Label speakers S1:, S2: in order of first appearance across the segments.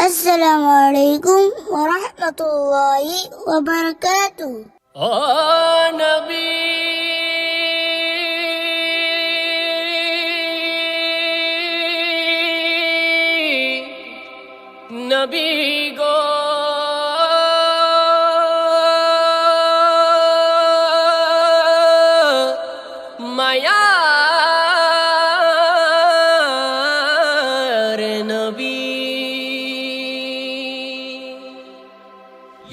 S1: আসসালামু আলাইকুম ওয়া রাহমাতুল্লাহি ওয়া বারাকাতুহু।
S2: ও নবী নবী গো মায়ার নবী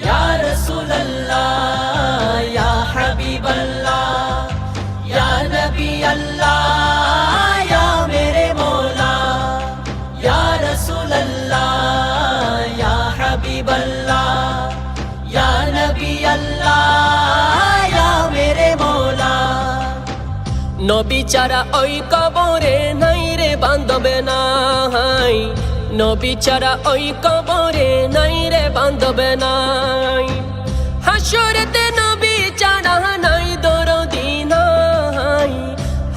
S2: ইয়া রাসূলুল্লাহ ইয়া হাবিবাল্লাহ ইয়া নবী আল্লাহ ইয়া মেরে মৌলা ইয়া রাসূলুল্লাহ ইয়া হাবিবাল্লাহ ইয়া নবী আল্লাহ ইয়া মেরে মৌলা নবী ছাড়া ওই কবরে নাই রে বান্ধবে নাই নবী ছাড়া ওই কবরে নাই রে বান্ধবে নাই হাসরেতে নবী ছাড়া নাই দরদি নাই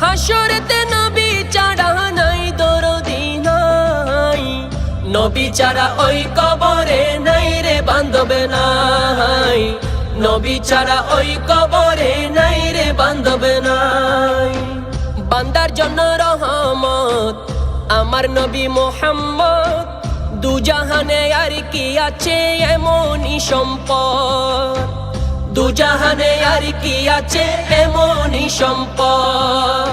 S2: হাসরেতে নবী ছাড়া নাই দরদি নাই নবী ছাড়া ওই কবরে নাই রে বান্ধবে নাই নবী ছাড়া ওই কবরে নাই রে বান্ধবে নাই বান্দার জন্য রহমত আমার নবী মুহাম্মদ দু জাহানে আর কি আছে এমনই সম্পদ দু জাহানে আর কি আছে এমনই সম্পদ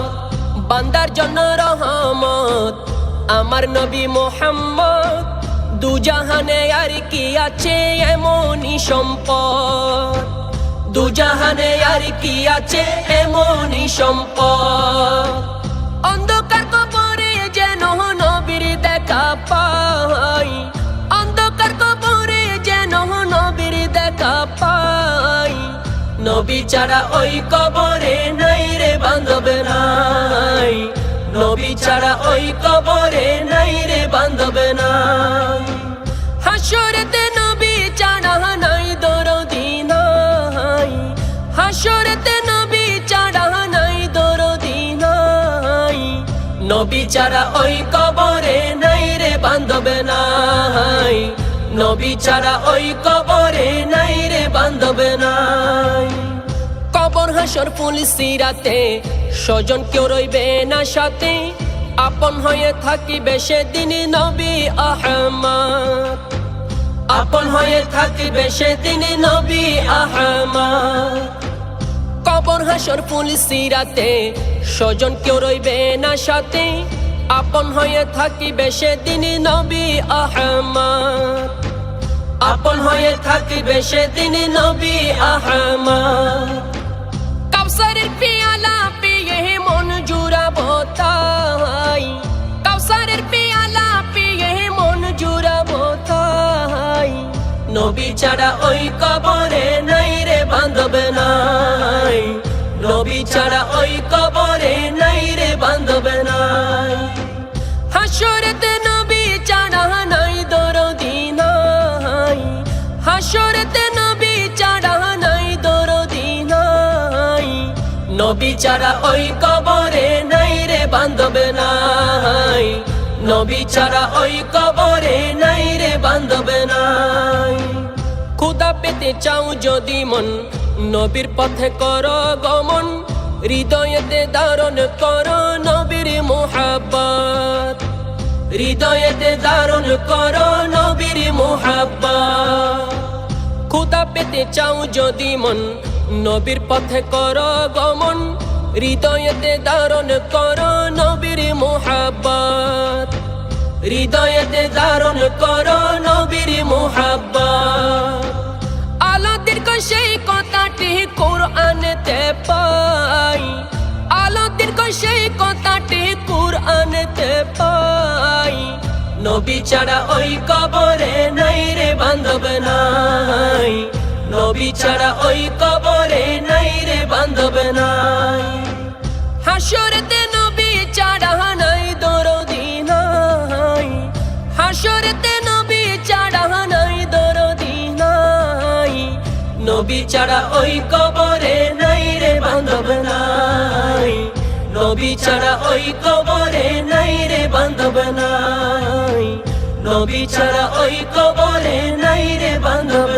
S2: বান্দার জন্য রহমত আমার নবী মুহাম্মদ দু জাহানে আর কি আছে এমনই সম্পদ দু জাহানে আর কি আছে এমনই সম্পদ অন্ধকার কবরে যেন নবীর দেখা পাই অন্ধকার কবরে যেন নবীর দেখা পাই নবী ছাড়া ওই কবরে নাই রে বান্ধবে নাই নবী ছাড়া ওই কবরে নাই রে বান্ধবে নাই হাসরেতে নবী ছাড়া নাই দরদি নাই হাসরেতে নবী ছাড়া নাই দরদি নাই নবী ছাড়া ওই কবরে নাই রে বান্ধবে নাই নবী ছাড়া ওই কবরে নাই রে বান্ধবে নাই কবর হাসর ফুল সিরাতে স্বজন কেউ রইবে না সাথে আপন হয়ে থাকিবে সেদিন নবী আহমদ আপন হয়ে থাকিবে সেদিন নবী আহমদ কবর হাসর ফুল সিরাতে স্বজন কেউ রইবে না সাথে আপন হয়ে থাকিবে সেদিন নবী আহমদ আপন হয়ে থাকিবে সেদিন নবী আহমদ কাউসারের পিয়ালা পিয়ে মন জুড়াবো তাই কাউসারের পিয়ালা পিয়ে মন জুড়াবো তাই নবী ছাড়া ওই কবরে নাই রে বান্ধবে নাই নবী ছাড়া ওই কবরে নাই রে বান্ধবে নাই হাসরেতে নবী ছাড়া নাই দরদি নাই হাসরেতে নবী ছাড়া নাই দরদি নাই নবী ছাড়া ওই কবরে নাই রে বান্ধবে নাই নবী ছাড়া ওই কবরে নাই রে বান্ধবে নাই খুদা পেতে চাও যদি মন নবীর পথে করো গমন হৃদয়েতে ধারণ করো নবীর মুহাব্বত হৃদয়েতে ধারণ করো নবীর মুহাব্বত খুদা পেতে চাও যদি মন নবীর পথে করো গমন হৃদয়েতে ধারণ করো নবীর মুহাব্বত হৃদয়েতে ধারণ করো নবীর মুহাব্বত আলাদের সেই কথাটি কোরআনেতে পাই আলাদের সেই কথাটি কোরআনেতে পাই নবী ছাড়া ওই কবরে নাই রে বান্ধবে নাই নবী ছাড়া ওই কবরে নাই রে বান্ধবে নাই হাসরেতে নবী ছাড়া নাই দরদি নাই হাসরেতে নবী ছাড়া নাই দরদি নাই নবী ছাড়া ওই কবরে নাই রে বান্ধবে নাই নবী ছাড়া ওই কবরে নাই রে বান্ধব নাই নবী ছাড়া ওই কবরে নাই রে বান্ধব